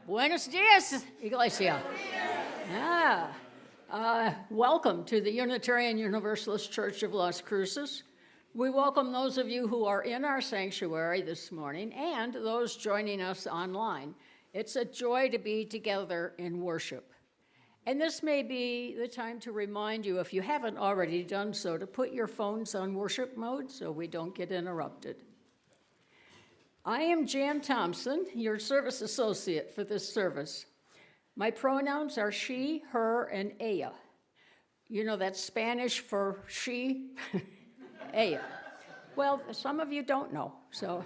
Buenos dias, Iglesia. Yeah. Welcome to the Unitarian Universalist Church of Las Cruces. We welcome those of you who are in our sanctuary this morning and those joining us online. It's a joy to be together in worship. And this may be the time to remind you, if you haven't already done so, to put your phones on worship mode so we don't get interrupted. I am Jan Thompson, your service associate for this service. My pronouns are she, her, and ella. You know, that's Spanish for she, ella. Well, some of you don't know, so.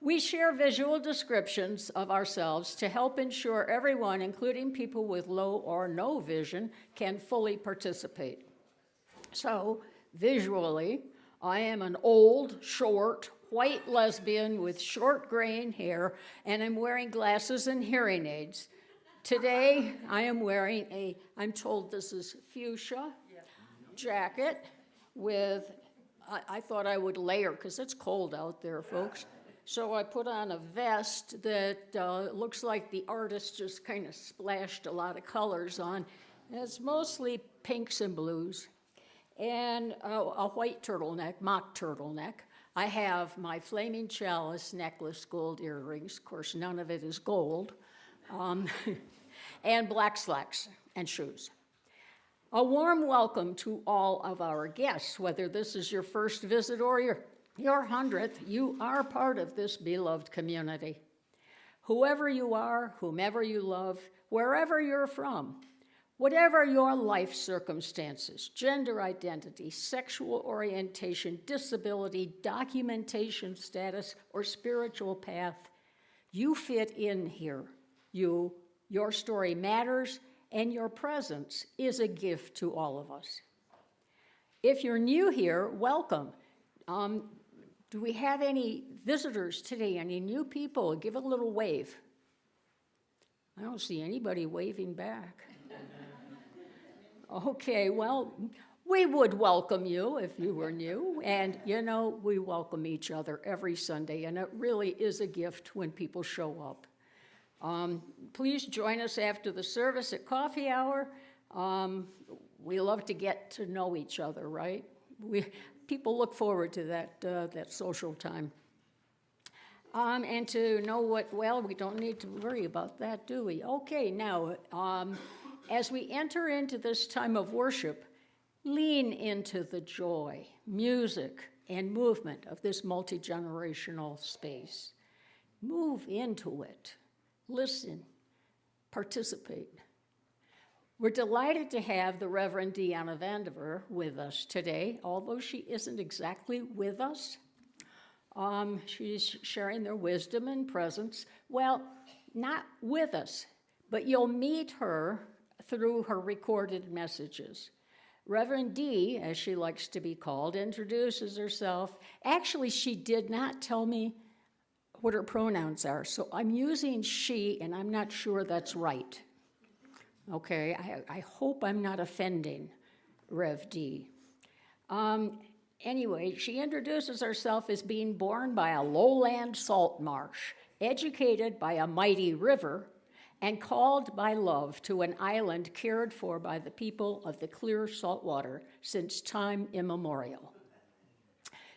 We share visual descriptions of ourselves to help ensure everyone, including people with low or no vision, can fully participate. So, visually, I am an old, short, white lesbian with short graying hair, and I'm wearing glasses and hearing aids. Today, I am wearing I'm told this is fuchsia jacket with, I thought I would layer because it's cold out there, folks. So I put on a vest that looks like the artist just kind of splashed a lot of colors on. And it's mostly pinks and blues. And a white turtleneck, mock turtleneck. I have my flaming chalice necklace, gold earrings. Of course, none of it is gold. And black slacks and shoes. A warm welcome to all of our guests, whether this is your first visit or your 100th, you are part of this beloved community. Whoever you are, whomever you love, wherever you're from, whatever your life circumstances, gender identity, sexual orientation, disability, documentation status, or spiritual path, you fit in here. Your story matters, and your presence is a gift to all of us. If you're new here, welcome. Do we have any visitors today, any new people? Give a little wave. I don't see anybody waving back. Okay, well, we would welcome you if you were new. And, you know, we welcome each other every Sunday, and it really is a gift when people show up. Please join us after the service at coffee hour. We love to get to know each other, right? People look forward to that social time. And to know we don't need to worry about that, do we? Okay, now, as we enter into this time of worship, lean into the joy, music, and movement of this multi-generational space. Move into it. Listen. Participate. We're delighted to have the Reverend Deanna Vandiver with us today, although she isn't exactly with us. She's sharing their wisdom and presence. Well, not with us, but you'll meet her through her recorded messages. Reverend D, as she likes to be called, introduces herself. Actually, she did not tell me what her pronouns are, so I'm using she, and I'm not sure that's right. Okay, I hope I'm not offending Rev D. Anyway, she introduces herself as being born by a lowland salt marsh, educated by a mighty river, and called by love to an island cared for by the people of the clear salt water since time immemorial.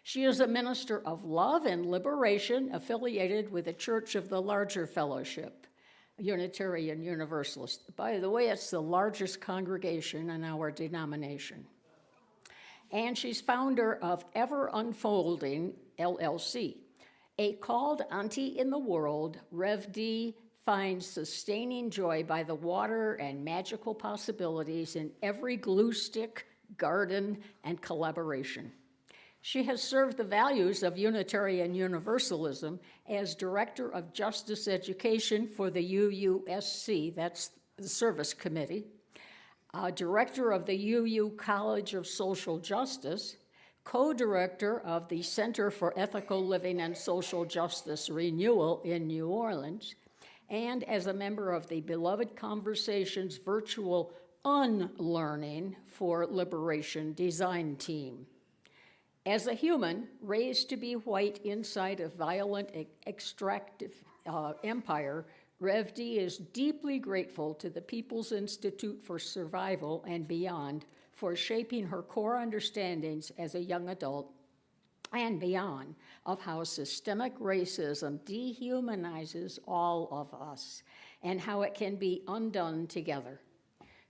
She is a minister of love and liberation affiliated with the Church of the Larger Fellowship, Unitarian Universalist. By the way, it's the largest congregation in our denomination. And she's founder of Ever Unfolding, LLC. A called auntie in the world, Rev D finds sustaining joy by the water and magical possibilities in every glue stick, garden, and collaboration. She has served the values of Unitarian Universalism as Director of Justice Education for the UUSC, that's the Service Committee, Director of the UU College of Social Justice, co-director of the Center for Ethical Living and Social Justice Renewal in New Orleans, and as a member of the Beloved Conversations Virtual Unlearning for Liberation Design Team. As a human, raised to be white inside a violent, extractive empire, Rev D is deeply grateful to the People's Institute for Survival and beyond for shaping her core understandings as a young adult and beyond of how systemic racism dehumanizes all of us and how it can be undone together.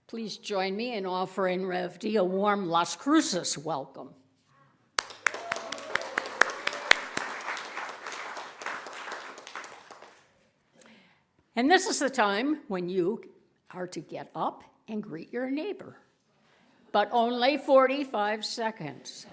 Please join me in offering Rev D a warm Las Cruces welcome. And this is the time when you are to get up and greet your neighbor, but only 45 seconds.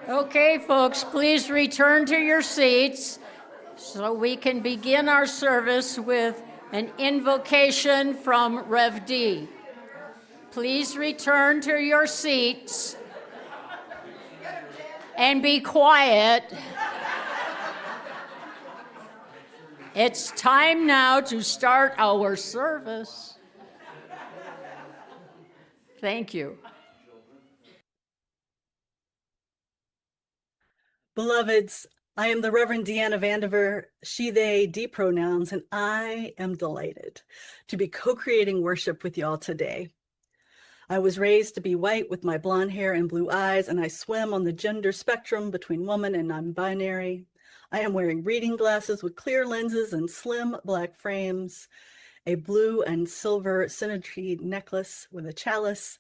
Okay, folks, please return to your seats so we can begin our service with an invocation from Rev D. Please return to your seats and be quiet. It's time now to start our service. Thank you. Beloveds, I am the Reverend Deanna Vandiver, she, they, D pronouns, and I am delighted to be co-creating worship with y'all today. I was raised to be white with my blonde hair and blue eyes, and I swim on the gender spectrum between woman and non-binary. I am wearing reading glasses with clear lenses and slim black frames, a blue and silver symmetry necklace with a chalice,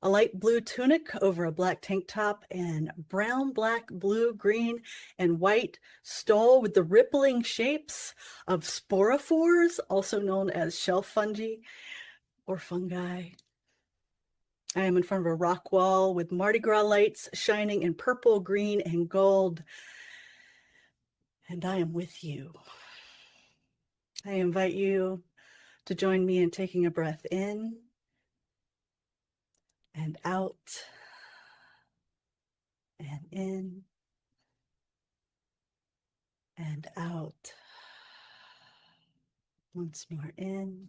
a light blue tunic over a black tank top, and brown, black, blue, green, and white stole with the rippling shapes of sporophores, also known as shelf fungi or fungi. I am in front of a rock wall with Mardi Gras lights shining in purple, green, and gold, and I am with you. I invite you to join me in taking a breath in and out, and in and out. Once more, in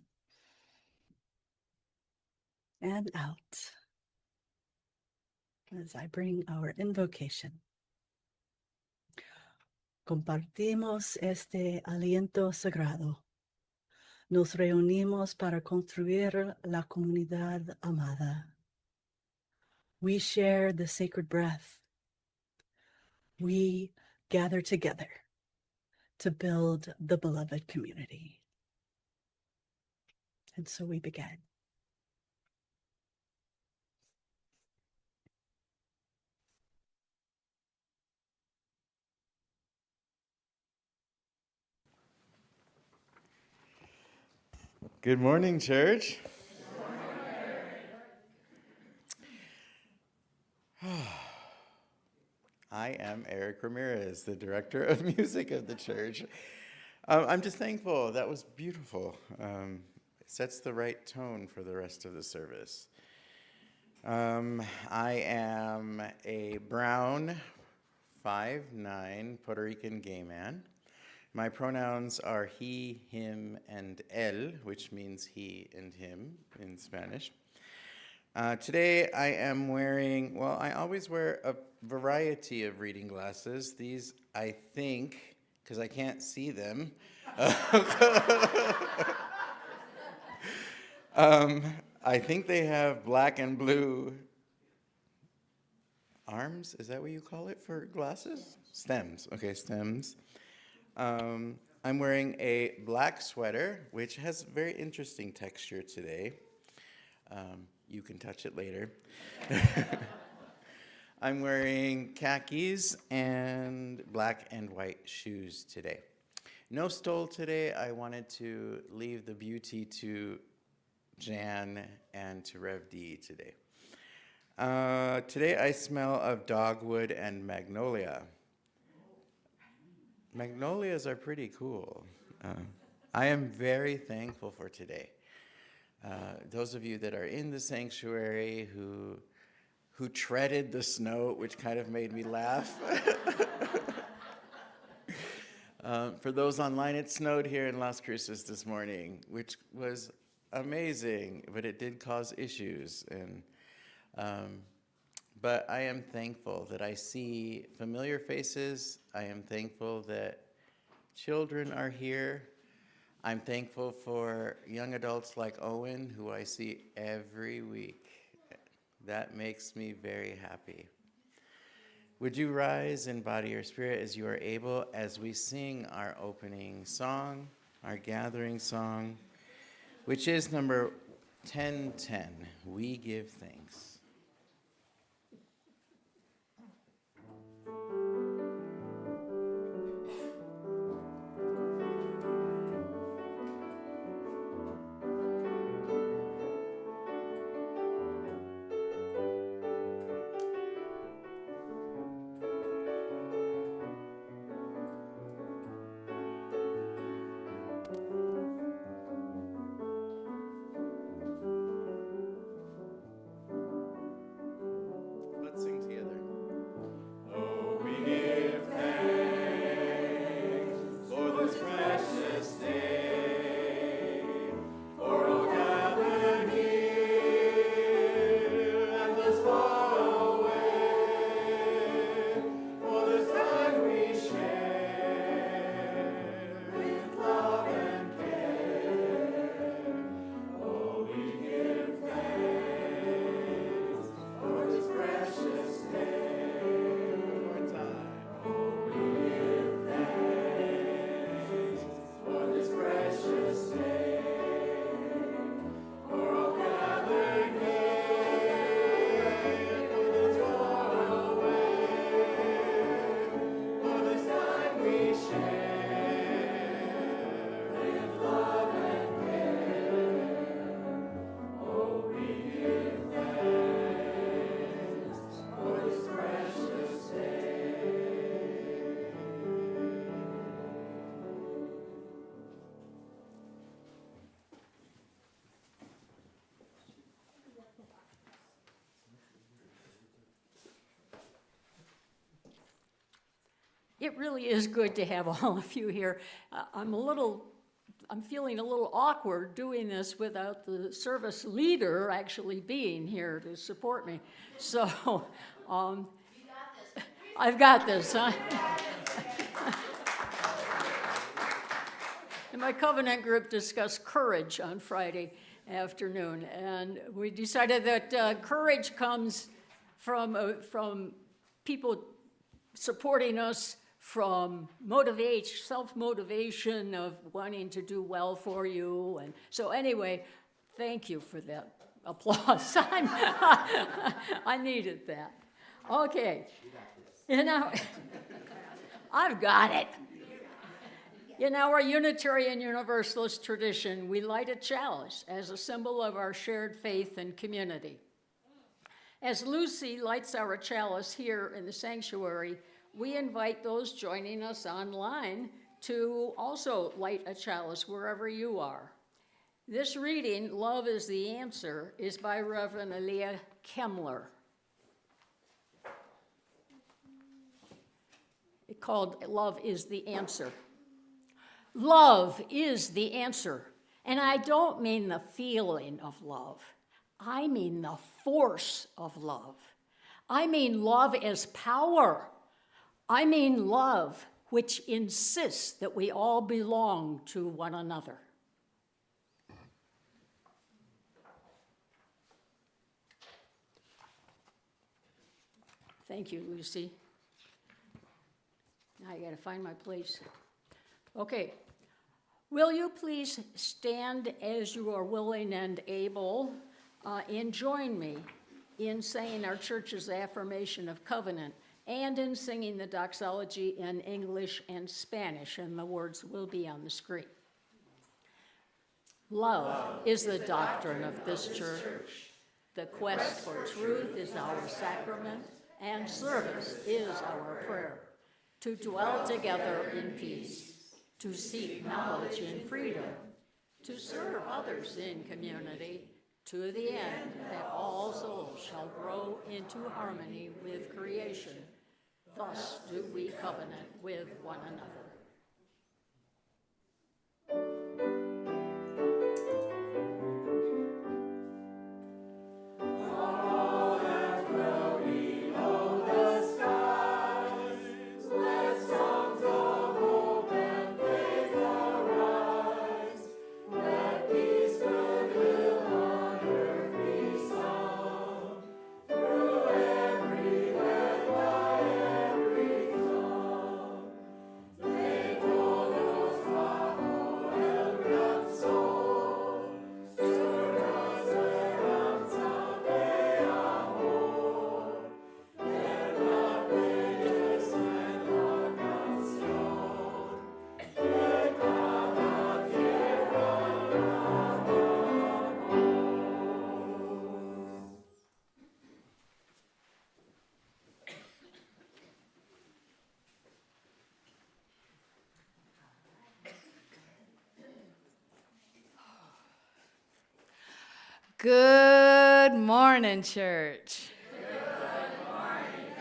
and out, as I bring our invocation. Compartimos este aliento sagrado. Nos reunimos para construir la comunidad amada. We share the sacred breath. We gather together to build the beloved community. And so we begin. Good morning, church. I am Eric Ramirez, the director of music of the church. I'm just thankful. That was beautiful. It sets the right tone for the rest of the service. I am a brown, 5'9" Puerto Rican gay man. My pronouns are he, him, and él, which means he and him in Spanish. Today I am wearing, well, I always wear a variety of reading glasses. These, I think, because I can't see them, I think they have black and blue arms. Is that what you call it for glasses? Stems. Okay, stems. I'm wearing a black sweater, which has very interesting texture today. You can touch it later. I'm wearing khakis and black and white shoes today. No stole today. I wanted to leave the beauty to Jan and to Rev D today. Today I smell of dogwood and magnolia. Magnolias are pretty cool. I am very thankful for today. Those of you that are in the sanctuary who treaded the snow, which kind of made me laugh. For those online, it snowed here in Las Cruces this morning, which was amazing, but it did cause issues. But I am thankful that I see familiar faces. I am thankful that children are here. I'm thankful for young adults like Owen, who I see every week. That makes me very happy. Would you rise in body or spirit as you are able as we sing our opening song, our gathering song, which is number 1010, We Give Thanks. Let's sing together. Oh, we give thanks for this precious day, for all gathered here and thus far away, for this time we share with love and care. Oh, we give thanks for this precious day. One more time. Oh, we give thanks for this precious day, for all gathered here, for this far away, for this time we share with love and care. Oh, we give thanks for this precious day. It really is good to have all of you here. I'm feeling a little awkward doing this without the service leader actually being here to support me. So, I've got this, huh? And my covenant group discussed courage on Friday afternoon, and we decided that courage comes from people supporting us, from self-motivation of wanting to do well for you. And so anyway, thank you for that applause. I needed that. Okay. I've got it. In our Unitarian Universalist tradition, we light a chalice as a symbol of our shared faith and community. As Lucy lights our chalice here in the sanctuary, we invite those joining us online to also light a chalice wherever you are. This reading, Love is the Answer, is by Reverend Elia Kemmler. It's called Love is the Answer. Love is the answer. And I don't mean the feeling of love. I mean the force of love. I mean love as power. I mean love which insists that we all belong to one another. Thank you, Lucy. Now I gotta find my place. Okay. Will you please stand as you are willing and able? And join me in saying our church's affirmation of covenant and in singing the doxology in English and Spanish, and the words will be on the screen. Love is the doctrine of this church. The quest for truth is our sacrament, and service is our prayer. To dwell together in peace, to seek knowledge in freedom, to serve others in community, to the end that all souls shall grow into harmony with creation. Thus do we covenant with one another. Good morning, church. Good morning,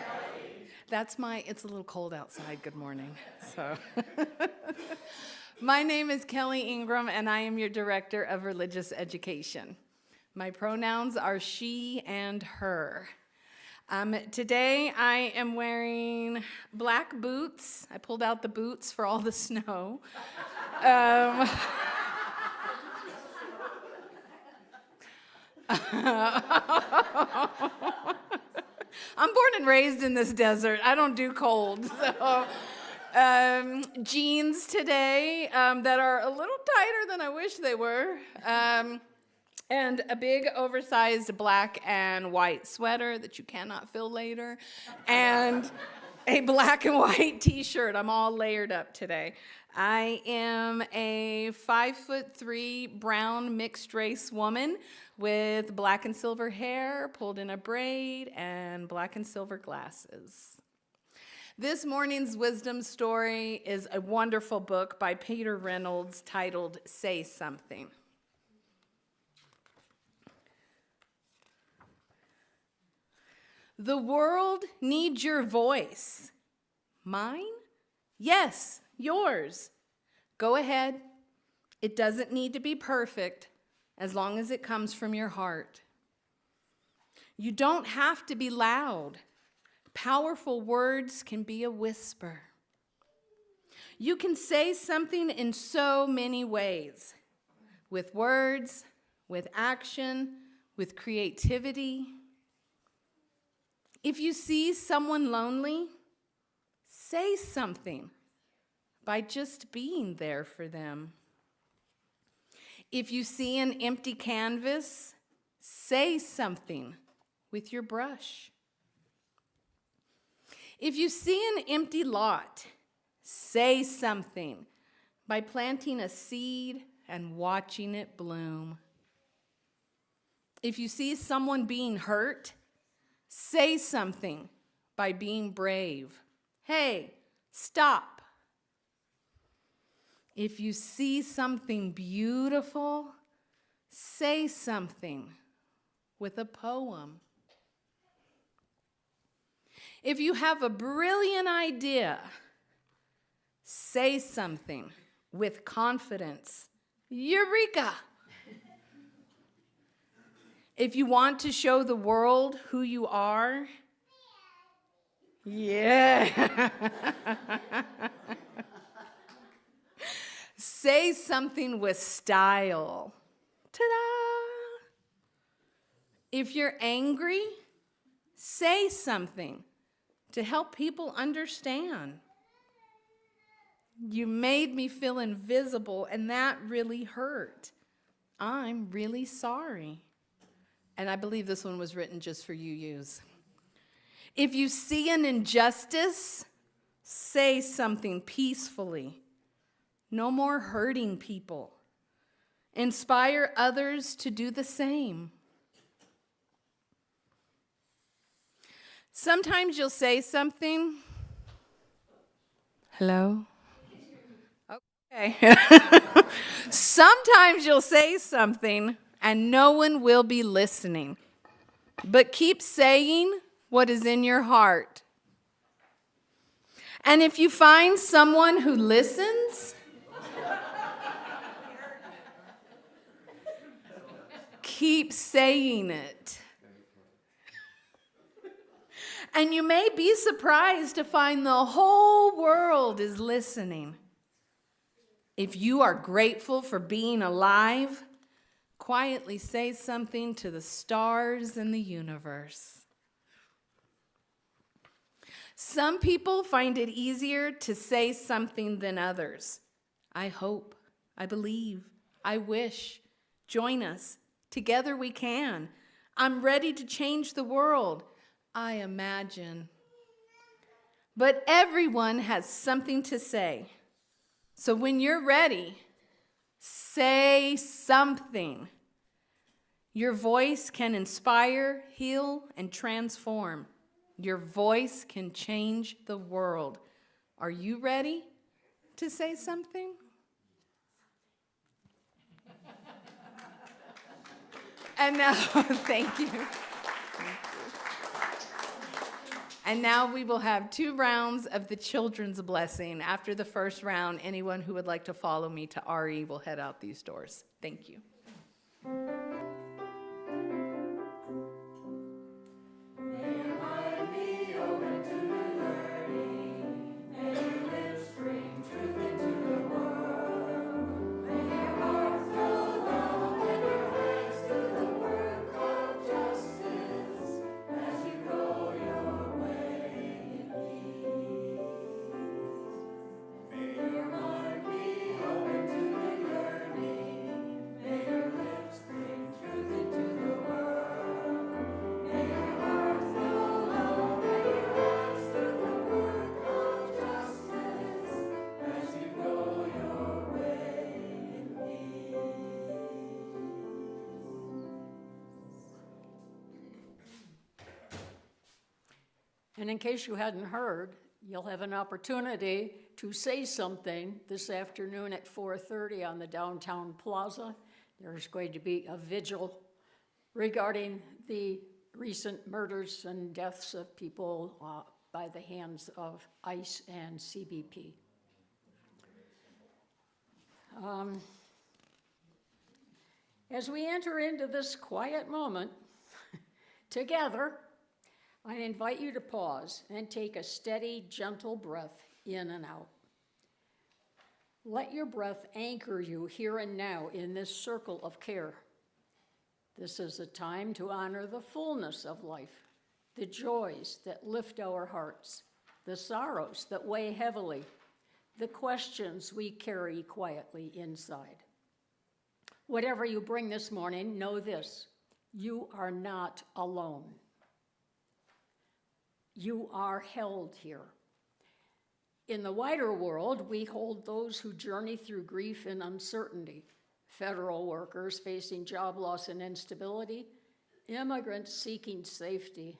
Kelly. It's a little cold outside, good morning. So, my name is Kelly Ingram, and I am your Director of Religious Education. My pronouns are she and her. Today, I am wearing black boots. I pulled out the boots for all the snow. I'm born and raised in this desert. I don't do cold. So, jeans today that are a little tighter than I wish they were. And a big oversized black and white sweater that you cannot fill later. And a black and white t-shirt. I'm all layered up today. I am a 5'3" brown mixed race woman with black and silver hair pulled in a braid and black and silver glasses. This morning's wisdom story is a wonderful book by Peter Reynolds titled Say Something. The world needs your voice. Mine? Yes, yours. Go ahead. It doesn't need to be perfect as long as it comes from your heart. You don't have to be loud. Powerful words can be a whisper. You can say something in so many ways, with words, with action, with creativity. If you see someone lonely, say something by just being there for them. If you see an empty canvas, say something with your brush. If you see an empty lot, say something by planting a seed and watching it bloom. If you see someone being hurt, say something by being brave. Hey, stop. If you see something beautiful, say something with a poem. If you have a brilliant idea, say something with confidence. Eureka! If you want to show the world who you are, yeah. Say something with style. Ta-da! If you're angry, say something to help people understand. You made me feel invisible, and that really hurt. I'm really sorry. And I believe this one was written just for UUs. If you see an injustice, say something peacefully. No more hurting people. Inspire others to do the same. Sometimes you'll say something. Hello? Okay. Sometimes you'll say something and no one will be listening. But keep saying what is in your heart. And if you find someone who listens, keep saying it. And you may be surprised to find the whole world is listening. If you are grateful for being alive, quietly say something to the stars and the universe. Some people find it easier to say something than others. I hope, I believe, I wish. Join us. Together we can. I'm ready to change the world. I imagine. But everyone has something to say. So when you're ready, say something. Your voice can inspire, heal, and transform. Your voice can change the world. Are you ready to say something? And now, thank you. And now we will have 2 rounds of the children's blessing. After the first round, anyone who would like to follow me to RE will head out these doors. Thank you. And in case you hadn't heard, you'll have an opportunity to say something this afternoon at 4:30 on the downtown plaza. There's going to be a vigil regarding the recent murders and deaths of people by the hands of ICE and CBP. As we enter into this quiet moment together, I invite you to pause and take a steady, gentle breath in and out. Let your breath anchor you here and now in this circle of care. This is a time to honor the fullness of life, the joys that lift our hearts, the sorrows that weigh heavily, the questions we carry quietly inside. Whatever you bring this morning, know this: you are not alone. You are held here. In the wider world, we hold those who journey through grief and uncertainty, federal workers facing job loss and instability, immigrants seeking safety,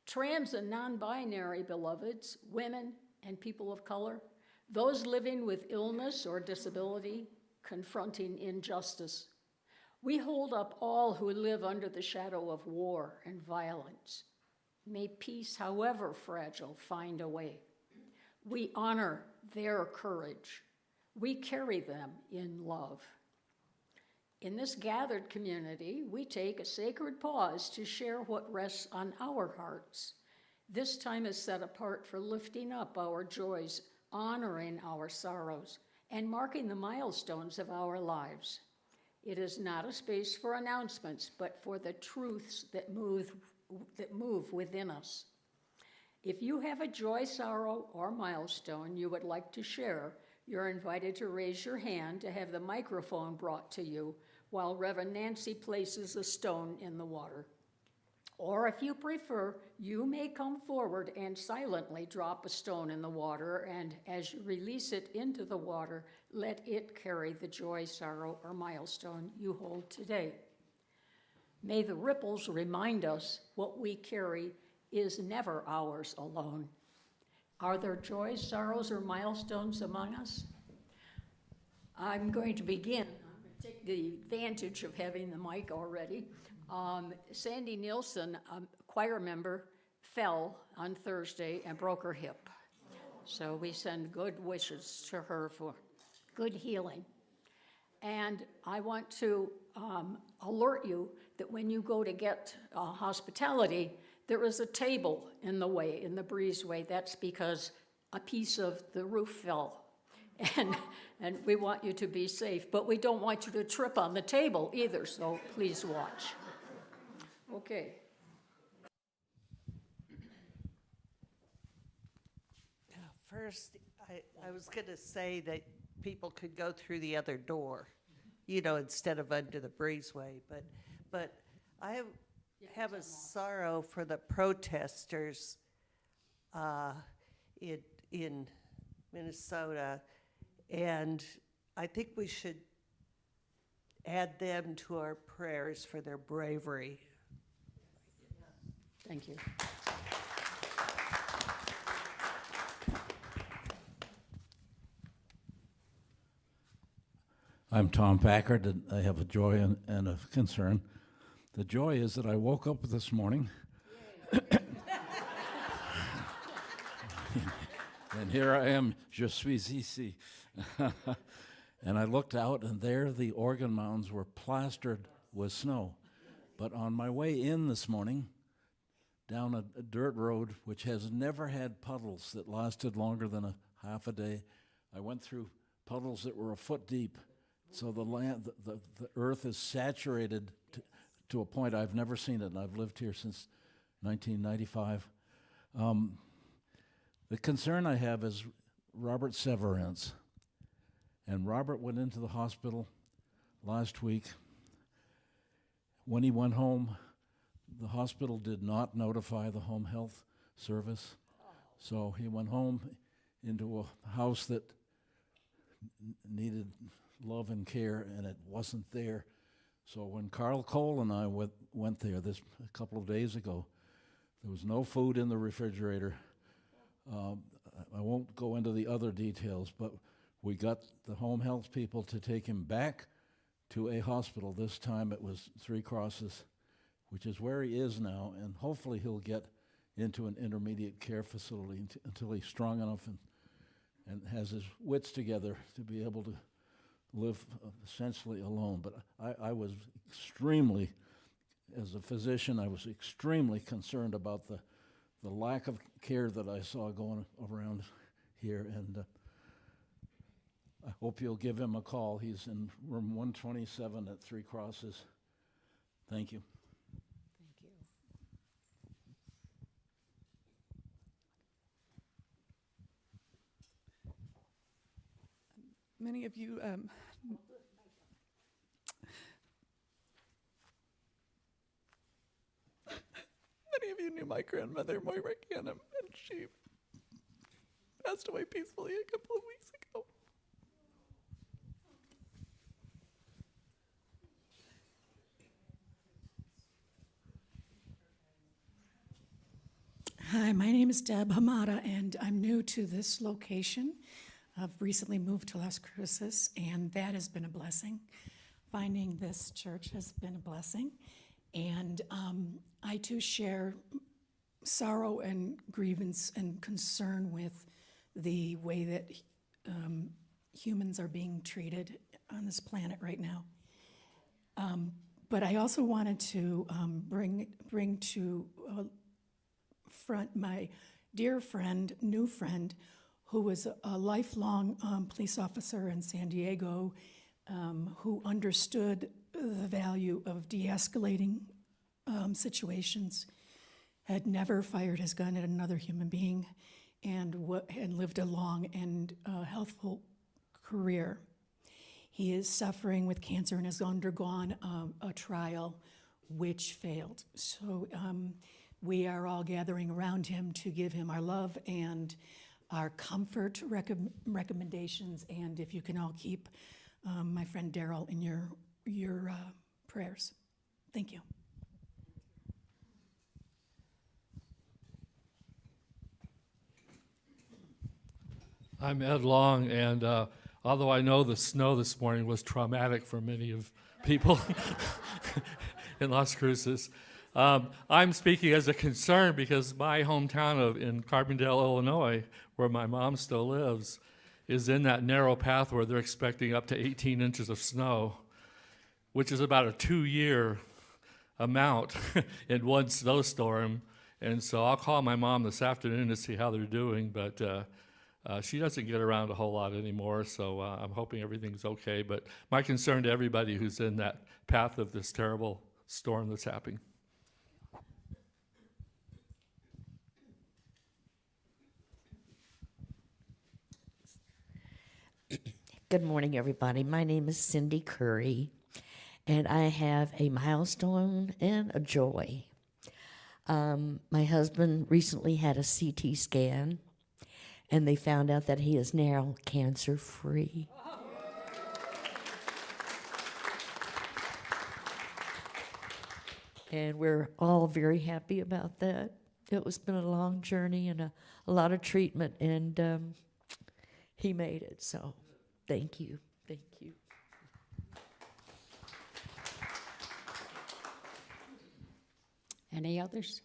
trans and non-binary beloveds, women and people of color, those living with illness or disability, confronting injustice. We hold up all who live under the shadow of war and violence. May peace, however fragile, find a way. We honor their courage. We carry them in love. In this gathered community, we take a sacred pause to share what rests on our hearts. This time is set apart for lifting up our joys, honoring our sorrows, and marking the milestones of our lives. It is not a space for announcements, but for the truths that move within us. If you have a joy, sorrow, or milestone you would like to share, you're invited to raise your hand to have the microphone brought to you, while Reverend Nancy places a stone in the water. Or if you prefer, you may come forward and silently drop a stone in the water, and as you release it into the water, let it carry the joy, sorrow, or milestone you hold today. May the ripples remind us what we carry is never ours alone. Are there joys, sorrows, or milestones among us? I'm going to begin. I'm going to take the advantage of having the mic already. Sandy Nielsen, a choir member, fell on Thursday and broke her hip. So we send good wishes to her for good healing. And I want to alert you that when you go to get hospitality, there is a table in the way, in the breezeway. That's because a piece of the roof fell. And we want you to be safe, but we don't want you to trip on the table either, so please watch. Okay. First, I was going to say that people could go through the other door, you know, instead of under the breezeway. But I have a sorrow for the protesters in Minnesota, and I think we should add them to our prayers for their bravery. Thank you. I'm Tom Packard, and I have a joy and a concern. The joy is that I woke up this morning, and here I am, je suis ici. And I looked out, and there the organ mounds were plastered with snow. But on my way in this morning, down a dirt road, which has never had puddles that lasted longer than a half a day, I went through puddles that were a foot deep. So the land, the earth is saturated to a point I've never seen it, and I've lived here since 1995. The concern I have is Robert Severance. And Robert went into the hospital last week. When he went home, the hospital did not notify the home health service. So he went home into a house that needed love and care, and it wasn't there. So when Carl Cole and I went there a couple of days ago, there was no food in the refrigerator. I won't go into the other details, but we got the home health people to take him back to a hospital. This time it was Three Crosses, which is where he is now, and hopefully he'll get into an intermediate care facility until he's strong enough and has his wits together to be able to live essentially alone. But I was extremely, as a physician, I was extremely concerned about the lack of care that I saw going around here, and I hope you'll give him a call. He's in room 127 at Three Crosses. Thank you. Thank you. Many of you knew my grandmother, Moira Canham, and she passed away peacefully a couple of weeks ago. Hi, my name is Deb Hamada, and I'm new to this location. I've recently moved to Las Cruces, and that has been a blessing. Finding this church has been a blessing. And I too share sorrow and grievance and concern with the way that humans are being treated on this planet right now. But I also wanted to bring to front my dear friend, new friend, who was a lifelong police officer in San Diego, who understood the value of de-escalating situations, had never fired his gun at another human being, and lived a long and healthful career. He is suffering with cancer and has undergone a trial which failed. So we are all gathering around him to give him our love and our comfort recommendations, and if you can all keep my friend Daryl in your prayers. Thank you. I'm Ed Long, and although I know the snow this morning was traumatic for many of people in Las Cruces, I'm speaking as a concern because my hometown in Carbondale, Illinois, where my mom still lives, is in that narrow path where they're expecting up to 18 inches of snow, which is about a 2-year amount in one snowstorm. And so I'll call my mom this afternoon to see how they're doing, but she doesn't get around a whole lot anymore, so I'm hoping everything's okay. But my concern to everybody who's in that path of this terrible storm that's happening. Good morning, everybody. My name is Cindy Curry, and I have a milestone and a joy. My husband recently had a CT scan, and they found out that he is now cancer-free. And we're all very happy about that. It was been a long journey and a lot of treatment, and he made it, so thank you. Thank you. Any others?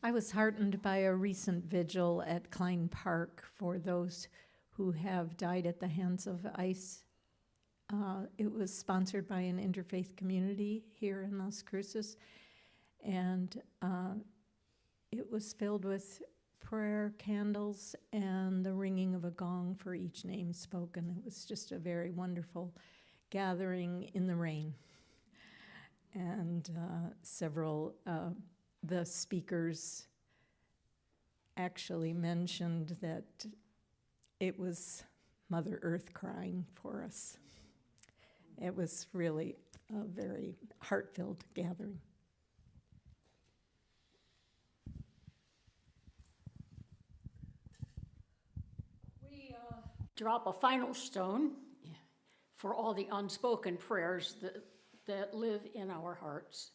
I was heartened by a recent vigil at Klein Park for those who have died at the hands of ICE. It was sponsored by an interfaith community here in Las Cruces, and it was filled with prayer, candles, and the ringing of a gong for each name spoken. It was just a very wonderful gathering in the rain. And several the speakers actually mentioned that it was Mother Earth crying for us. It was really a very heart-filled gathering. We drop a final stone for all the unspoken prayers that live in our hearts,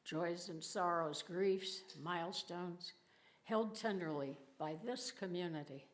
joys and sorrows, griefs, milestones, held tenderly by this community.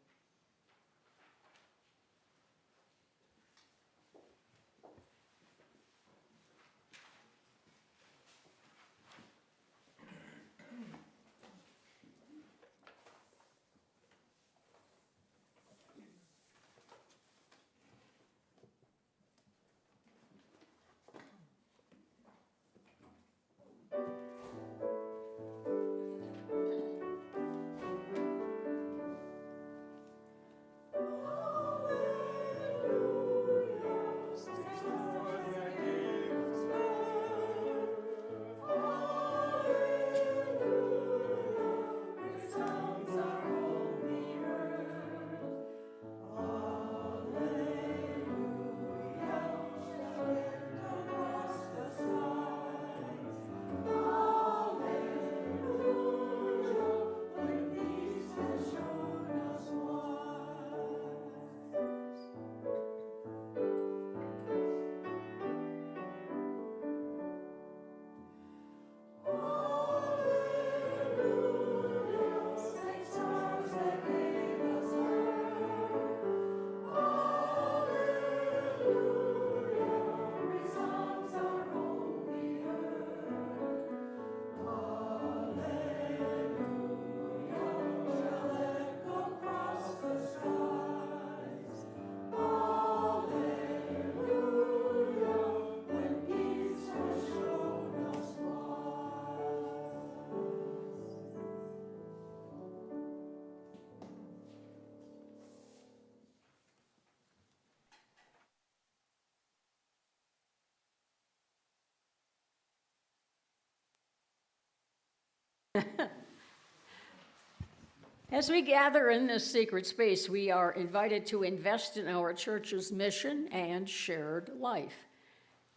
As we gather in this secret space, we are invited to invest in our church's mission and shared life.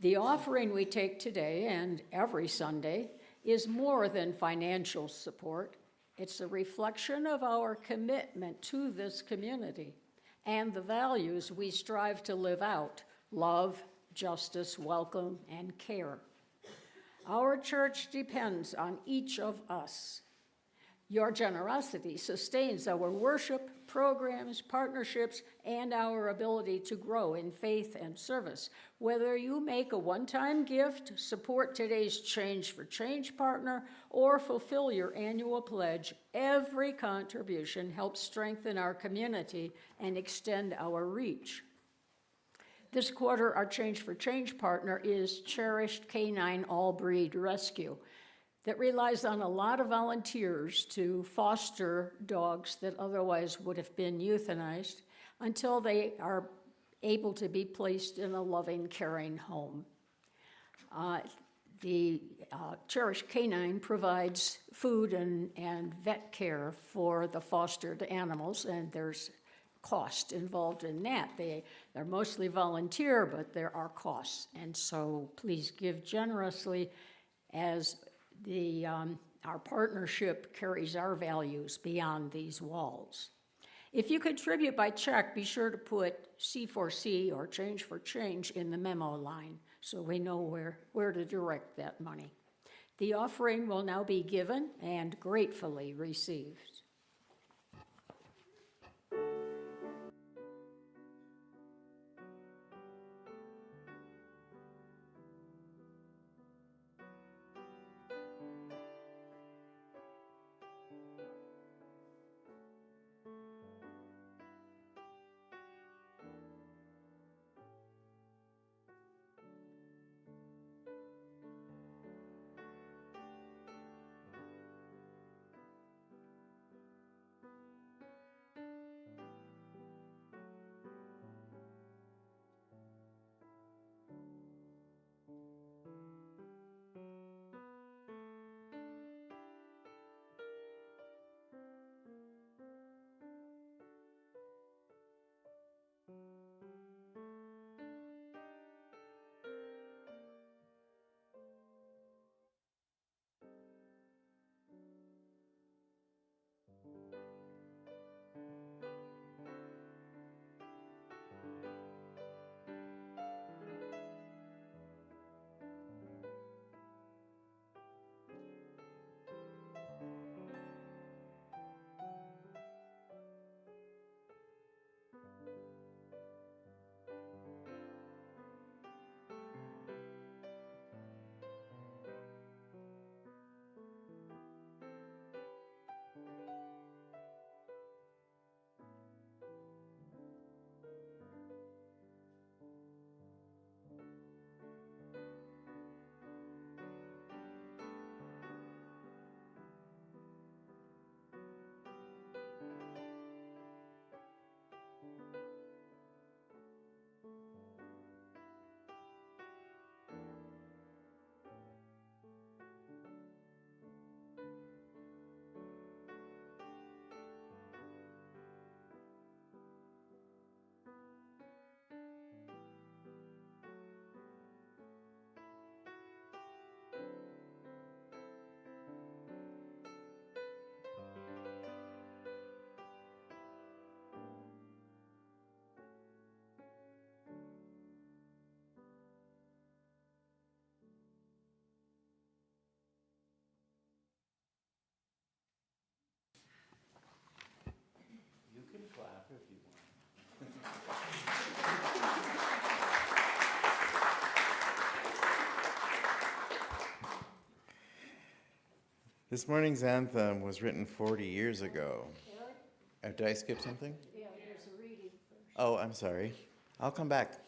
The offering we take today and every Sunday is more than financial support. It's a reflection of our commitment to this community and the values we strive to live out: love, justice, welcome, and care. Our church depends on each of us. Your generosity sustains our worship, programs, partnerships, and our ability to grow in faith and service. Whether you make a one-time gift, support today's Change for Change partner, or fulfill your annual pledge, every contribution helps strengthen our community and extend our reach. This quarter, our Change for Change partner is Cherished Canine All-Breed Rescue, that relies on a lot of volunteers to foster dogs that otherwise would have been euthanized until they are able to be placed in a loving, caring home. The Cherished Canine provides food and vet care for the fostered animals, and there's cost involved in that. They're mostly volunteer, but there are costs. And so please give generously as our partnership carries our values beyond these walls. If you contribute by check, be sure to put C4C or Change for Change in the memo line so we know where to direct that money. The offering will now be given and gratefully received. You can clap if you want. This morning's anthem was written 40 years ago. Did I skip something? Yeah, there's a reading first. Oh, I'm sorry. I'll come back.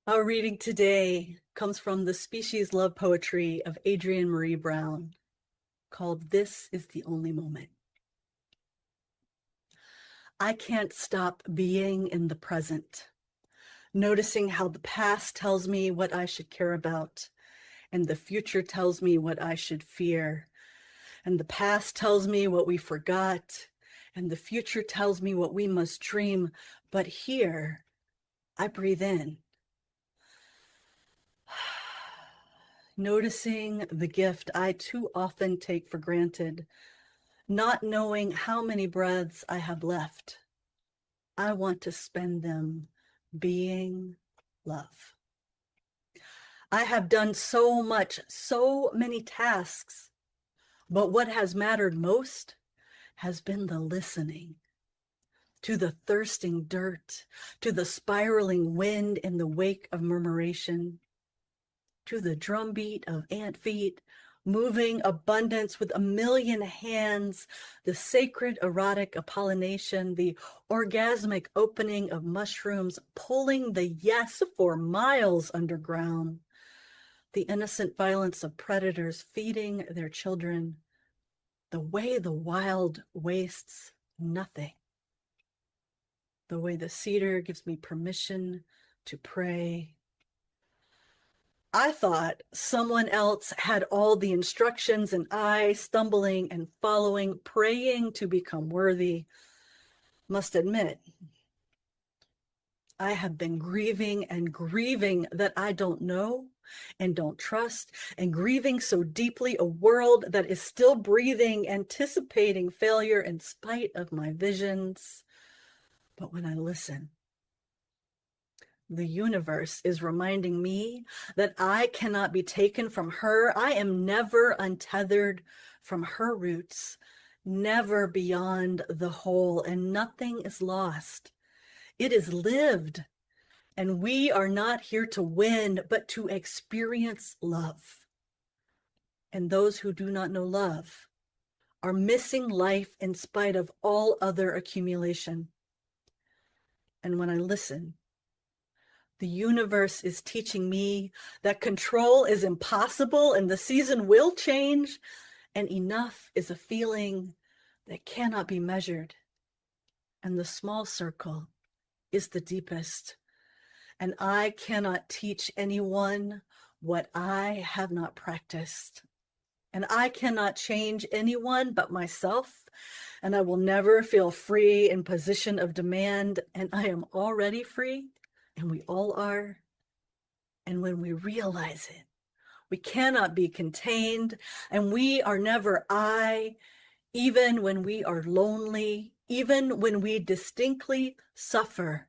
Our reading today comes from the species love poetry of Adrienne Marie Brown, called "This is the Only Moment." I can't stop being in the present, noticing how the past tells me what I should care about, and the future tells me what I should fear. And the past tells me what we forgot, and the future tells me what we must dream. But here, I breathe in, noticing the gift I too often take for granted, not knowing how many breaths I have left. I want to spend them being love. I have done so much, so many tasks, but what has mattered most has been the listening to the thirsting dirt, to the spiraling wind in the wake of murmuration, to the drumbeat of ant feet, moving abundance with a million hands, the sacred erotic pollination, the orgasmic opening of mushrooms, pulling the yes for miles underground, the innocent violence of predators feeding their children, the way the wild wastes nothing, the way the cedar gives me permission to pray. I thought someone else had all the instructions, and I, stumbling and following, praying to become worthy, must admit, I have been grieving and grieving that I don't know and don't trust, and grieving so deeply a world that is still breathing, anticipating failure in spite of my visions. But when I listen, the universe is reminding me that I cannot be taken from her. I am never untethered from her roots, never beyond the whole, and nothing is lost. It is lived, and we are not here to win, but to experience love. And those who do not know love are missing life in spite of all other accumulation. And when I listen, the universe is teaching me that control is impossible and the season will change, and enough is a feeling that cannot be measured. And the small circle is the deepest. And I cannot teach anyone what I have not practiced. And I cannot change anyone but myself. And I will never feel free in position of demand. And I am already free. And we all are. And when we realize it, we cannot be contained, and we are never I, even when we are lonely, even when we distinctly suffer,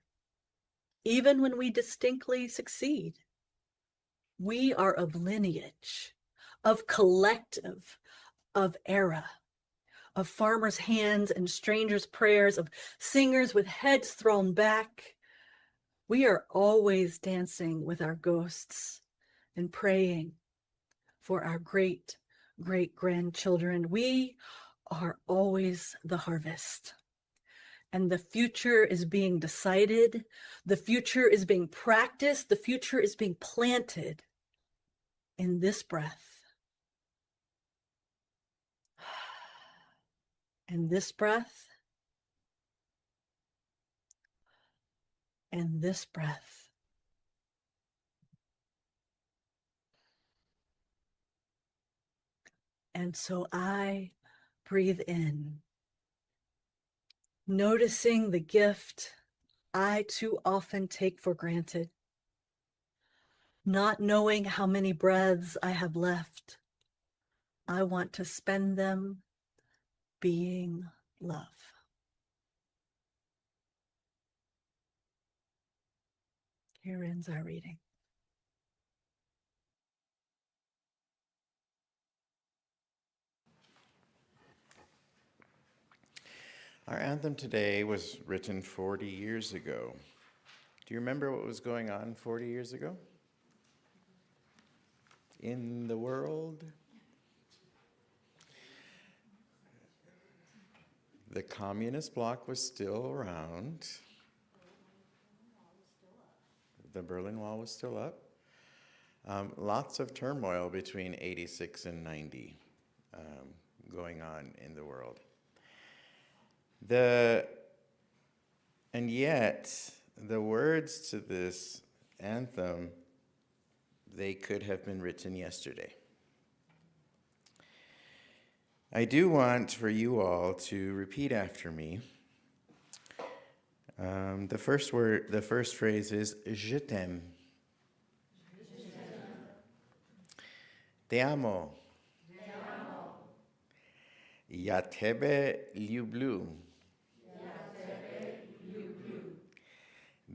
even when we distinctly succeed. We are of lineage, of collective, of era, of farmers' hands and strangers' prayers, of singers with heads thrown back. We are always dancing with our ghosts and praying for our great, great grandchildren. We are always the harvest. And the future is being decided. The future is being practiced. The future is being planted in this breath. And this breath. And this breath. And so I breathe in, noticing the gift I too often take for granted, not knowing how many breaths I have left. I want to spend them being love. Here ends our reading. Our anthem today was written 40 years ago. Do you remember what was going on 40 years ago? In the world? The communist bloc was still around. The Berlin Wall was still up. Lots of turmoil between 86 and 90 going on in the world. And yet, the words to this anthem, they could have been written yesterday. I do want for you all to repeat after me. The first phrase is Je t'aime. Te amo. Ya tebe liublu.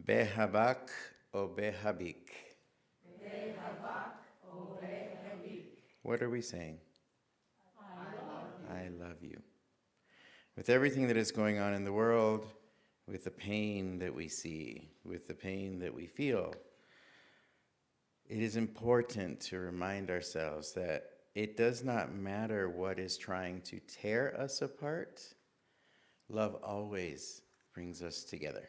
Behabak o behabik. What are we saying? I love you. With everything that is going on in the world, with the pain that we see, with the pain that we feel, it is important to remind ourselves that it does not matter what is trying to tear us apart. Love always brings us together.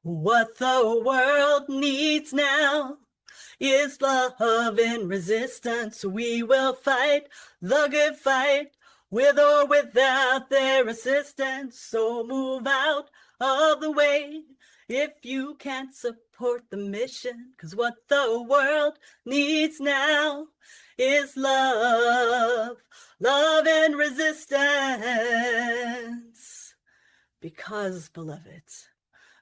What the world needs now is love and resistance. We will fight the good fight with or without their assistance. So move out of the way if you can't support the mission. 'Cause what the world needs now is love, love and resistance. Because, beloveds,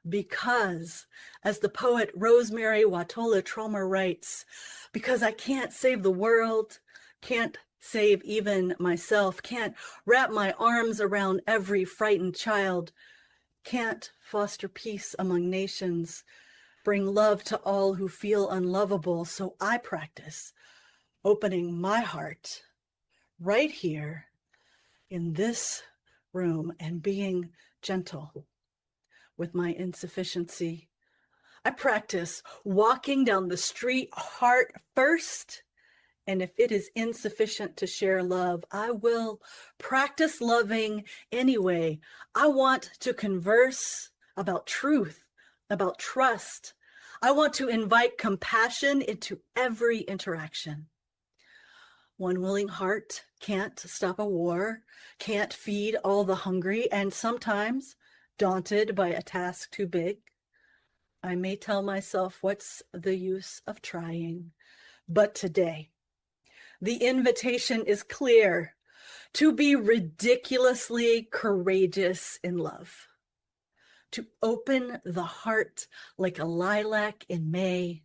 because, as the poet Rosemary Watola Tromer writes, because I can't save the world, can't save even myself, can't wrap my arms around every frightened child, can't foster peace among nations, bring love to all who feel unlovable, so I practice opening my heart right here in this room and being gentle with my insufficiency. I practice walking down the street heart first, and if it is insufficient to share love, I will practice loving anyway. I want to converse about truth, about trust. I want to invite compassion into every interaction. One willing heart can't stop a war, can't feed all the hungry, and sometimes, daunted by a task too big, I may tell myself, what's the use of trying? But today, the invitation is clear: to be ridiculously courageous in love, to open the heart like a lilac in May,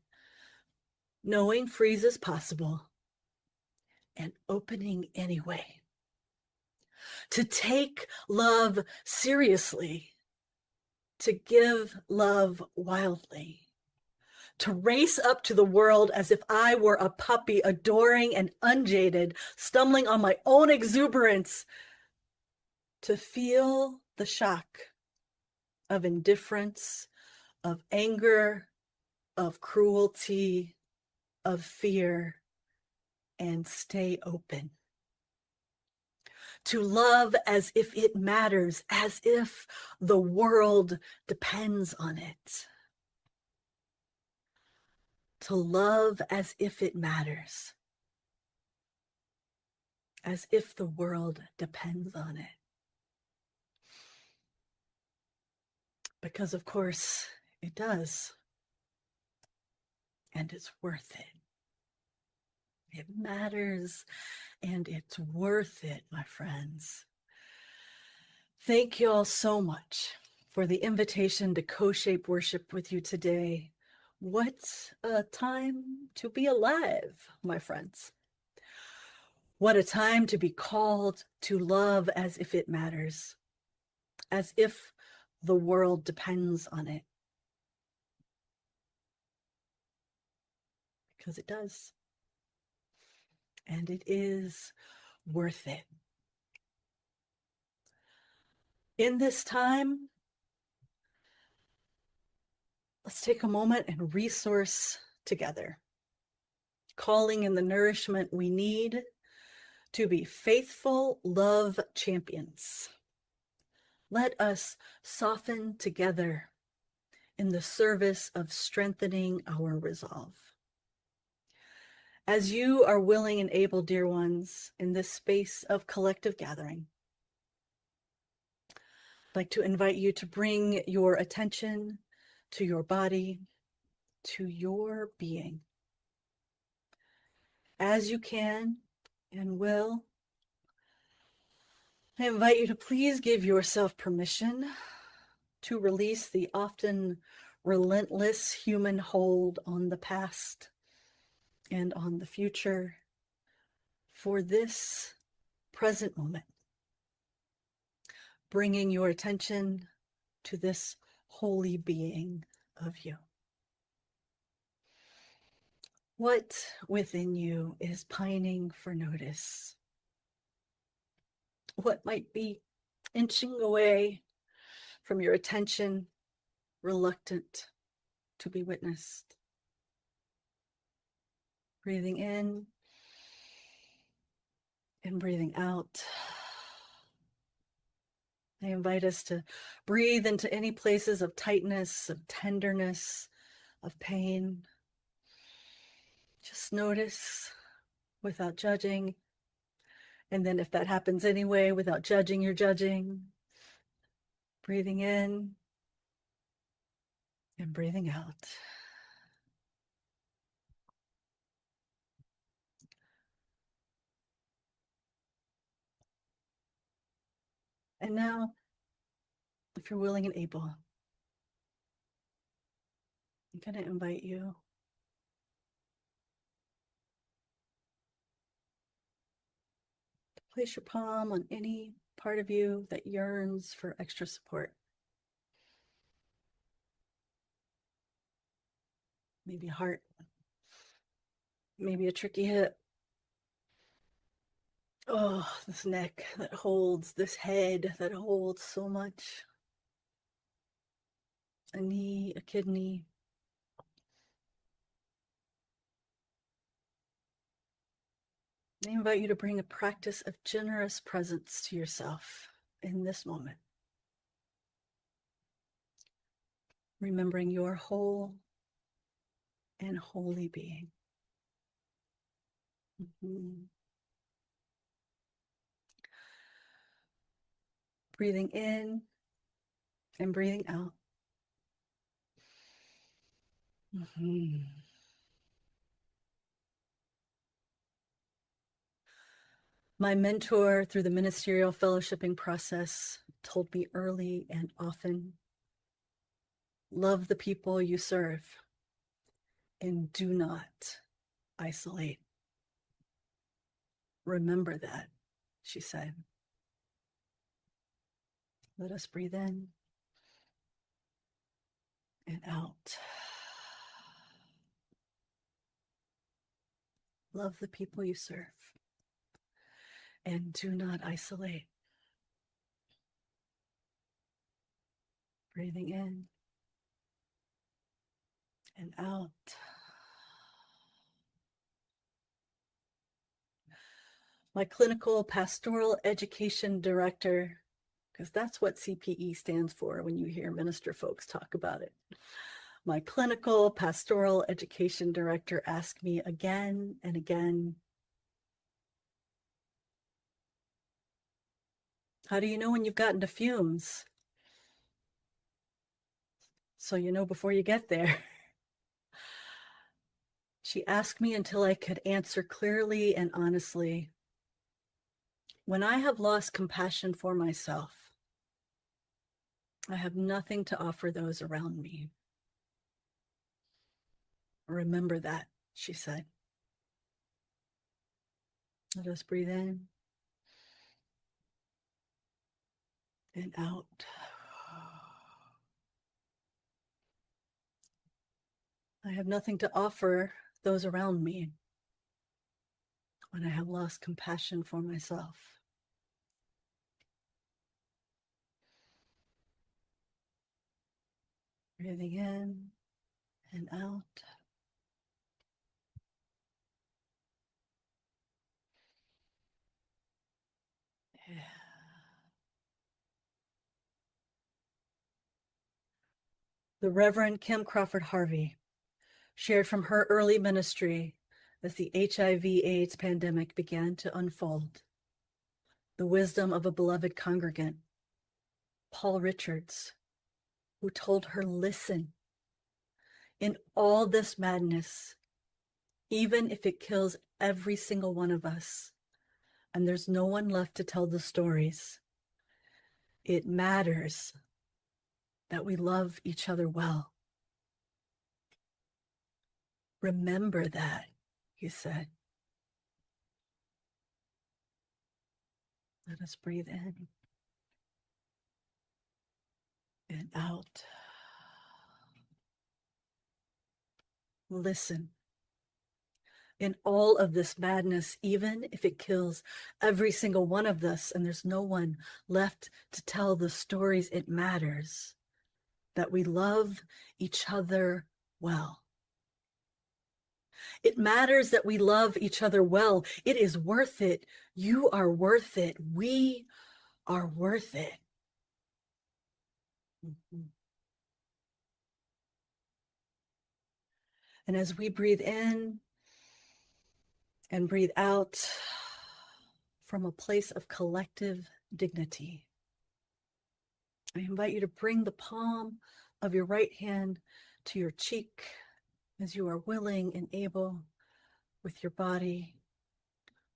knowing freeze is possible, and opening anyway. To take love seriously, to give love wildly, to race up to the world as if I were a puppy, adoring and unjaded, stumbling on my own exuberance, to feel the shock of indifference, of anger, of cruelty, of fear, and stay open. To love as if it matters, as if the world depends on it. To love as if it matters, as if the world depends on it. Because, of course, it does. And it's worth it. It matters, and it's worth it, my friends. Thank you all so much for the invitation to co-shape worship with you today. What a time to be alive, my friends. What a time to be called to love as if it matters, as if the world depends on it. Because it does. And it is worth it. In this time, let's take a moment and resource together, calling in the nourishment we need to be faithful love champions. Let us soften together in the service of strengthening our resolve. As you are willing and able, dear ones, in this space of collective gathering, I'd like to invite you to bring your attention to your body, to your being. As you can and will, I invite you to please give yourself permission to release the often relentless human hold on the past and on the future for this present moment, bringing your attention to this holy being of you. What within you is pining for notice? What might be inching away from your attention, reluctant to be witnessed? Breathing in and breathing out. I invite us to breathe into any places of tightness, of tenderness, of pain. Just notice without judging. And then if that happens anyway, without judging, you're judging. Breathing in and breathing out. And now, if you're willing and able, I'm going to invite you to place your palm on any part of you that yearns for extra support. Maybe a heart, maybe a tricky hip. Oh, this neck that holds, this head that holds so much. A knee, a kidney. I invite you to bring a practice of generous presence to yourself in this moment. Remembering your whole and holy being. Mm-hmm. Breathing in and breathing out. Mm-hmm. My mentor through the ministerial fellowshipping process told me early and often, love the people you serve and do not isolate. Remember that, she said. Let us breathe in and out. Love the people you serve and do not isolate. Breathing in and out. My clinical pastoral education director, because that's what CPE stands for when you hear minister folks talk about it. My clinical pastoral education director asked me again and again, how do you know when you've gotten to fumes? So you know before you get there. She asked me until I could answer clearly and honestly. When I have lost compassion for myself, I have nothing to offer those around me. Remember that, she said. Let us breathe in and out. I have nothing to offer those around me when I have lost compassion for myself. Breathing in and out. Yeah. The Reverend Kim Crawford Harvey shared from her early ministry as the HIV/AIDS pandemic began to unfold. The wisdom of a beloved congregant, Paul Richards, who told her, listen, in all this madness, even if it kills every single one of us, and there's no one left to tell the stories, it matters that we love each other well. Remember that, he said. Let us breathe in and out. Listen. In all of this madness, even if it kills every single one of us and there's no one left to tell the stories, it matters that we love each other well. It matters that we love each other well. It is worth it. You are worth it. We are worth it. Mhm. And as we breathe in and breathe out from a place of collective dignity, I invite you to bring the palm of your right hand to your cheek as you are willing and able with your body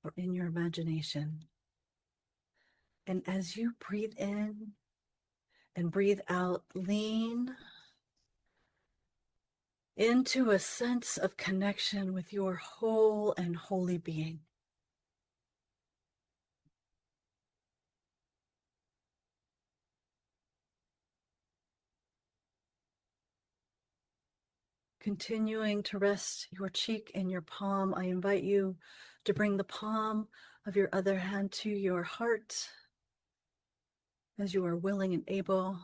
or in your imagination. And as you breathe in and breathe out, lean into a sense of connection with your whole and holy being. Continuing to rest your cheek in your palm, I invite you to bring the palm of your other hand to your heart as you are willing and able,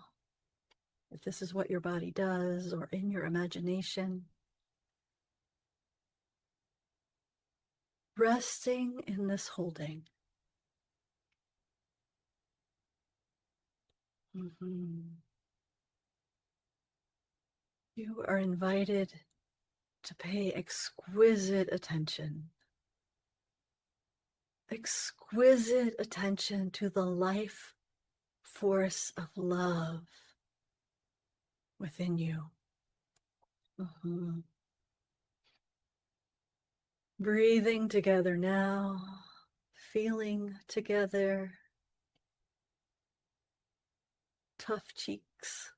if this is what your body does, or in your imagination. Resting in this holding. You are invited to pay exquisite attention to the life force of love within you. Breathing together now, feeling together. Tough cheeks,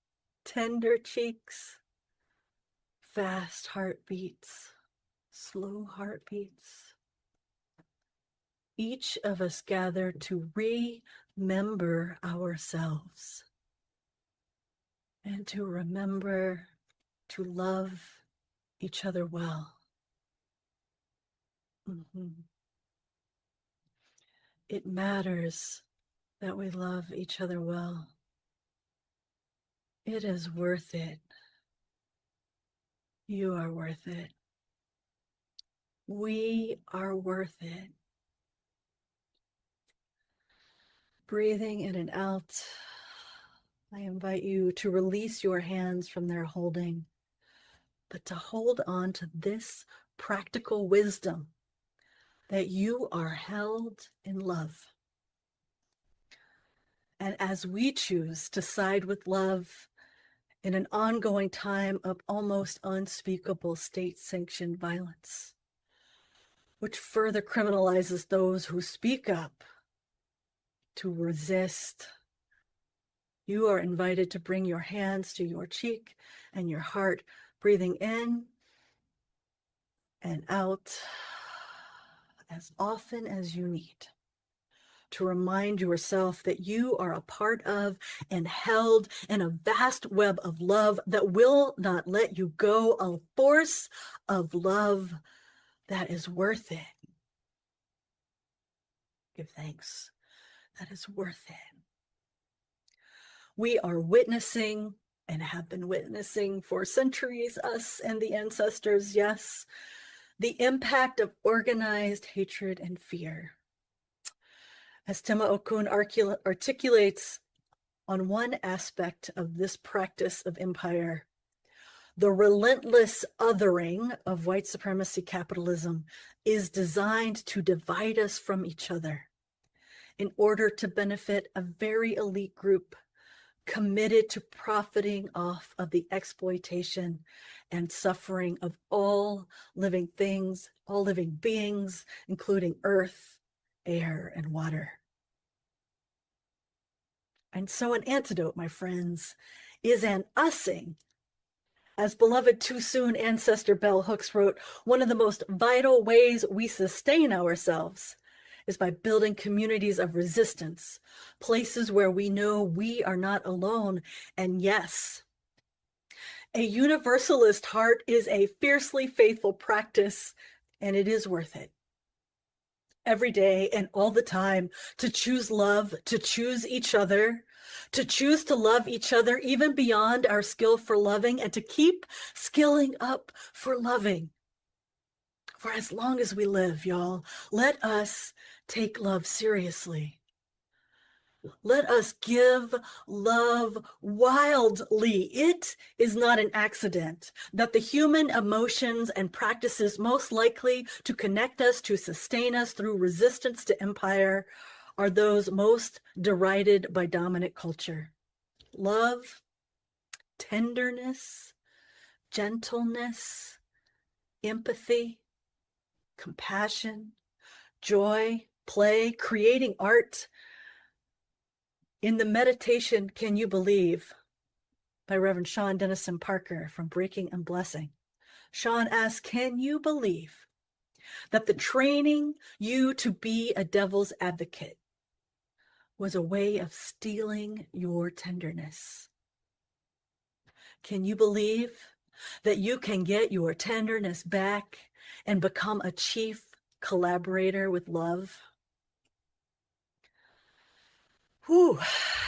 tender cheeks, fast heartbeats, slow heartbeats. Each of us gather to remember ourselves and to remember to love each other well. It matters that we love each other well. It is worth it. You are worth it. We are worth it. Breathing in and out, I invite you to release your hands from their holding, but to hold on to this practical wisdom that you are held in love. And as we choose to side with love in an ongoing time of almost unspeakable state-sanctioned violence, which further criminalizes those who speak up to resist, you are invited to bring your hands to your cheek and your heart, breathing in and out as often as you need, to remind yourself that you are a part of and held in a vast web of love that will not let you go, a force of love that is worth it. Give thanks. That is worth it. We are witnessing and have been witnessing for centuries, us and the ancestors, yes, the impact of organized hatred and fear. As Tema Okun articulates on one aspect of this practice of empire, the relentless othering of white supremacy capitalism is designed to divide us from each other in order to benefit a very elite group committed to profiting off of the exploitation and suffering of all living things, all living beings, including earth, air, and water. And so an antidote, my friends, is an using. As beloved too soon ancestor Bell Hooks wrote, one of the most vital ways we sustain ourselves is by building communities of resistance, places where we know we are not alone. And yes, a universalist heart is a fiercely faithful practice, and it is worth it. Every day and all the time, to choose love, to choose each other, to choose to love each other even beyond our skill for loving, and to keep skilling up for loving. For as long as we live, y'all, let us take love seriously. Let us give love wildly. It is not an accident that the human emotions and practices most likely to connect us, to sustain us through resistance to empire, are those most derided by dominant culture. Love, tenderness, gentleness, empathy, compassion, joy, play, creating art. In the meditation, Can You Believe? By Reverend Sean Dennison Parker from Breaking and Blessing. Sean asks, can you believe that the training you to be a devil's advocate was a way of stealing your tenderness? Can you believe that you can get your tenderness back and become a chief collaborator with love?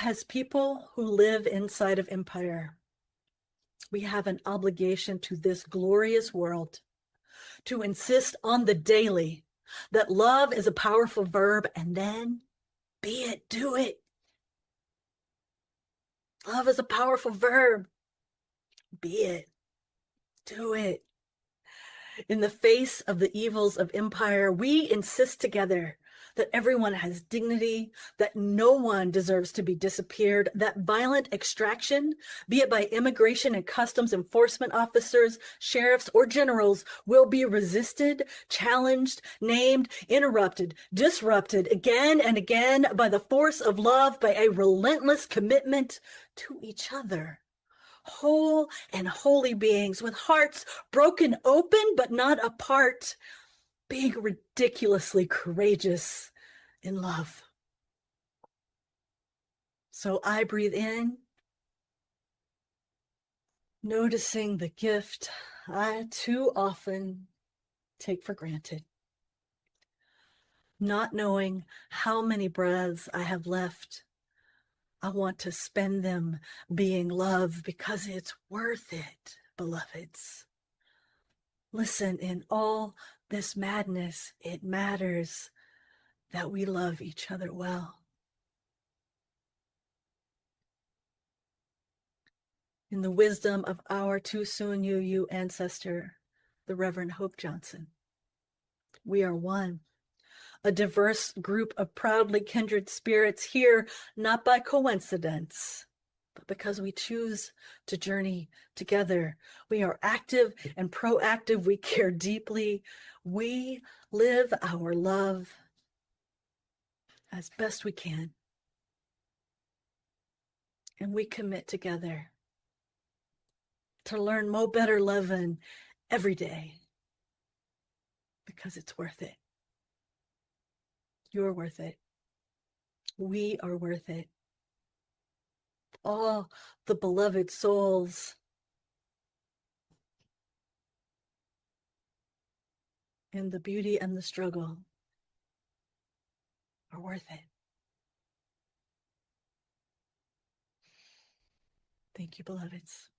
As people who live inside of empire, we have an obligation to this glorious world to insist on the daily that love is a powerful verb, and then be it, do it. Love is a powerful verb. Be it, do it. In the face of the evils of empire, we insist together that everyone has dignity, that no one deserves to be disappeared, that violent extraction, be it by immigration and customs enforcement officers, sheriffs, or generals, will be resisted, challenged, named, interrupted, disrupted again and again by the force of love, by a relentless commitment to each other. Whole and holy beings with hearts broken open but not apart, being ridiculously courageous in love. So I breathe in, noticing the gift I too often take for granted, not knowing how many breaths I have left. I want to spend them being love because it's worth it, beloveds. Listen, in all this madness, it matters that we love each other well. In the wisdom of our too soon UU ancestor, the Reverend Hope Johnson, we are one, a diverse group of proudly kindred spirits here, not by coincidence, but because we choose to journey together. We are active and proactive. We care deeply. We live our love as best we can. And we commit together to learn more better loving every day because it's worth it. You're worth it. We are worth it. All the beloved souls in the beauty and the struggle are worth it. Thank you, beloveds.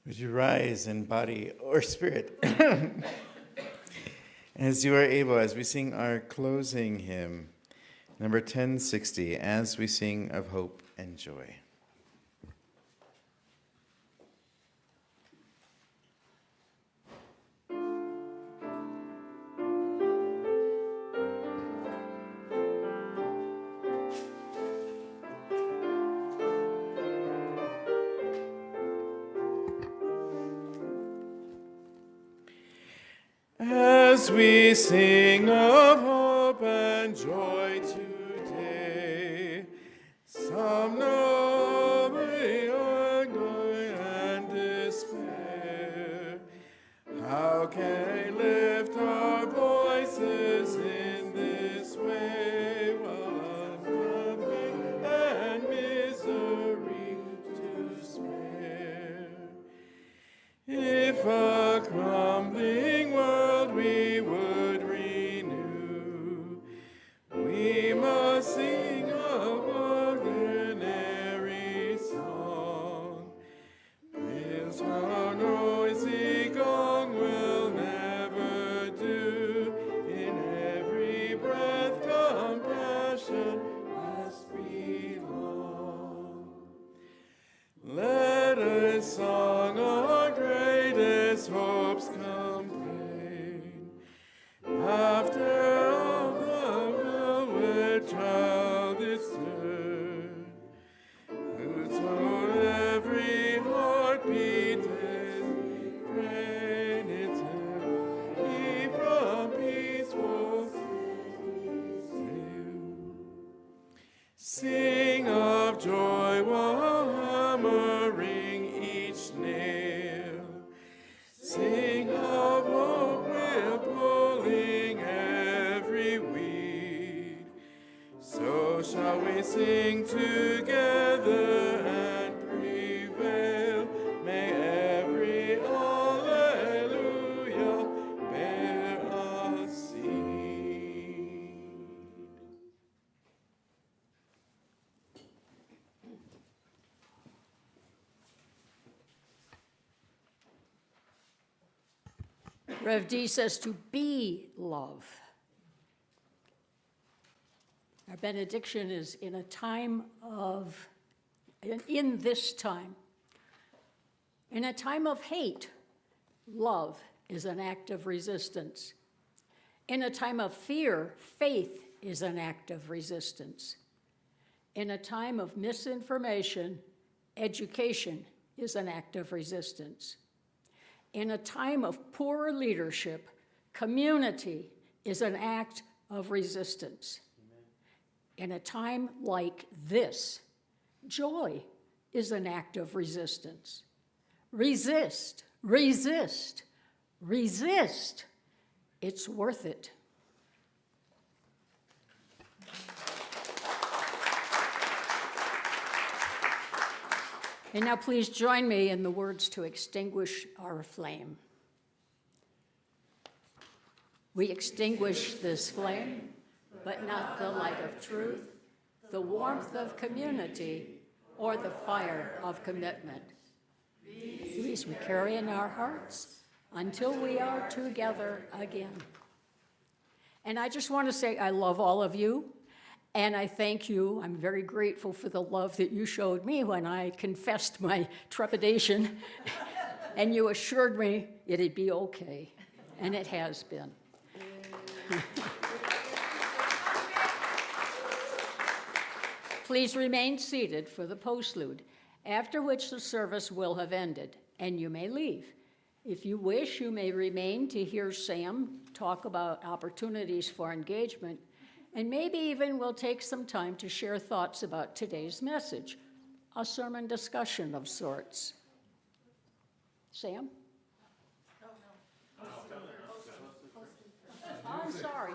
Would you rise in body or spirit as you are able, as we sing our closing hymn, number 1060, As We Sing of Hope and Joy. As we sing of hope and joy today, some know we are going and despair. How can we lift our voices in this way while suffering and misery to spare? If a crumbling world we would renew, we must sing of child its turn, who told every heartbeat refrain its head, he from peaceful sleep. Sing of joy while hammering each nail. Sing of hope while pulling every weed. So shall we sing together and prevail. May every alleluia bear a seed. Rev D says to be love. Our benediction is in this time, in a time of hate, love is an act of resistance. In a time of fear, faith is an act of resistance. In a time of misinformation, education is an act of resistance. In a time of poor leadership, community is an act of resistance. In a time like this, joy is an act of resistance. Resist, resist, resist. It's worth it. And now please join me in the words to extinguish our flame. We extinguish this flame, but not the light of truth, the warmth of community, or the fire of commitment. These we carry in our hearts until we are together again. And I just want to say I love all of you, and I thank you. I'm very grateful for the love that you showed me when I confessed my trepidation, and you assured me it'd be okay, and it has been. Please remain seated for the postlude, after which the service will have ended, and you may leave. If you wish, you may remain to hear Sam talk about opportunities for engagement, and maybe even we'll take some time to share thoughts about today's message, a sermon discussion of sorts. Sam? I'm sorry.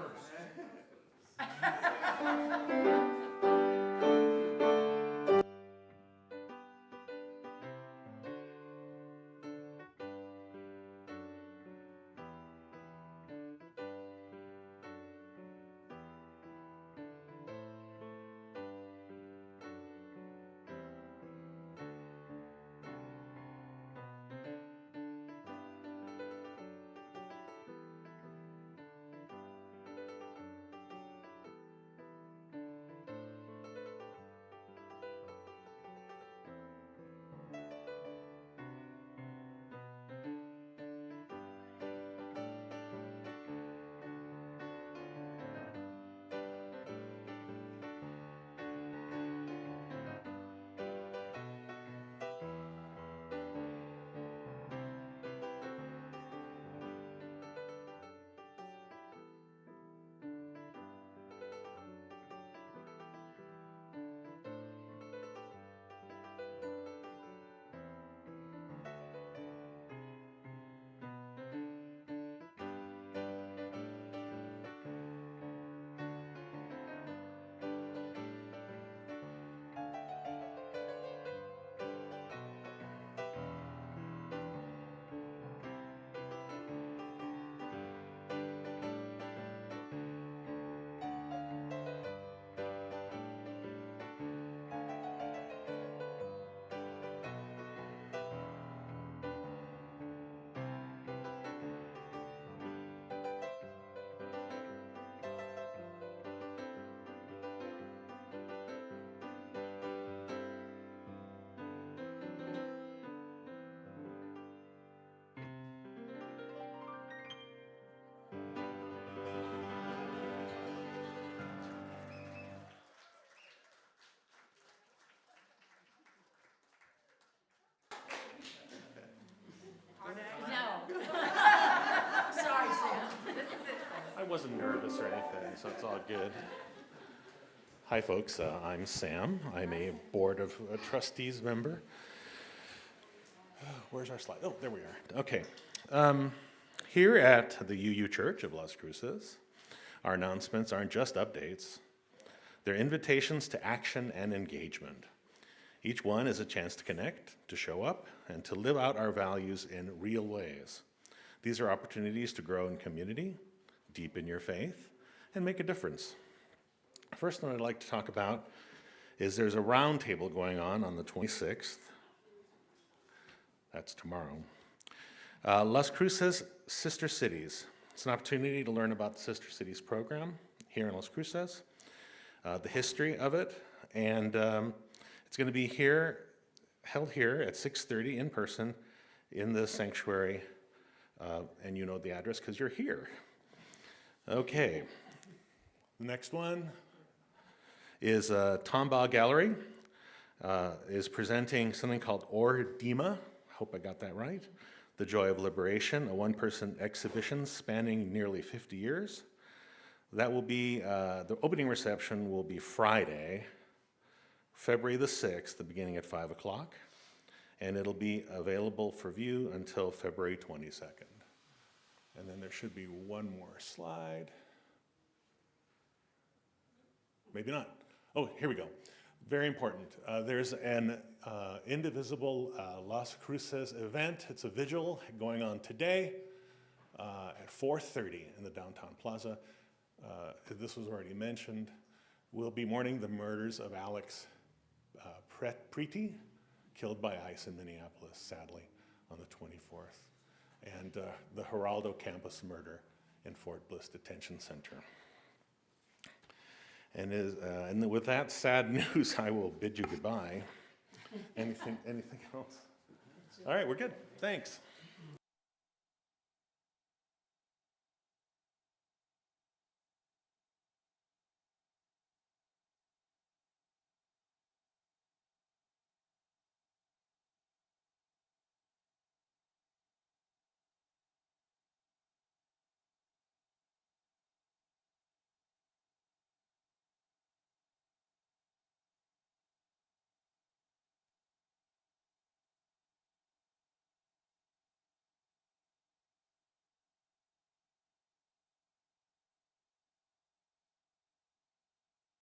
wasn't nervous or anything, so it's all good. Hi, folks. I'm Sam. I'm a Board of Trustees member. Where's our slide? Oh, there we are. Okay. Here at the UU Church of Las Cruces, our announcements aren't just updates. They're invitations to action and engagement. Each one is a chance to connect, to show up, and to live out our values in real ways. These are opportunities to grow in community, deepen your faith, and make a difference. First one I'd like to talk about is there's a roundtable going on the 26th. That's tomorrow. Las Cruces Sister Cities. It's an opportunity to learn about the Sister Cities program here in Las Cruces, the history of it, and it's going to be held here at 6:30 in person in the sanctuary, and you know the address because you're here. Okay, the next one is Tombaugh Gallery is presenting something called Or Dima. Hope I got that right. The Joy of Liberation, a one-person exhibition spanning nearly 50 years. That will be, the opening reception will be Friday, February the 6th, the beginning at 5 o'clock, and it'll be available for view until February 22nd. And then there should be one more slide. Maybe not. Oh, here we go. Very important. There's an Indivisible Las Cruces event. It's a vigil going on today at 4:30 in the downtown plaza. This was already mentioned. We'll be mourning the murders of Alex Preti, killed by ICE in Minneapolis, sadly, on the 24th, and the Geraldo Campos murder in Fort Bliss Detention Center. And with that sad news, I will bid you goodbye. Anything else? All right, we're good. Thanks.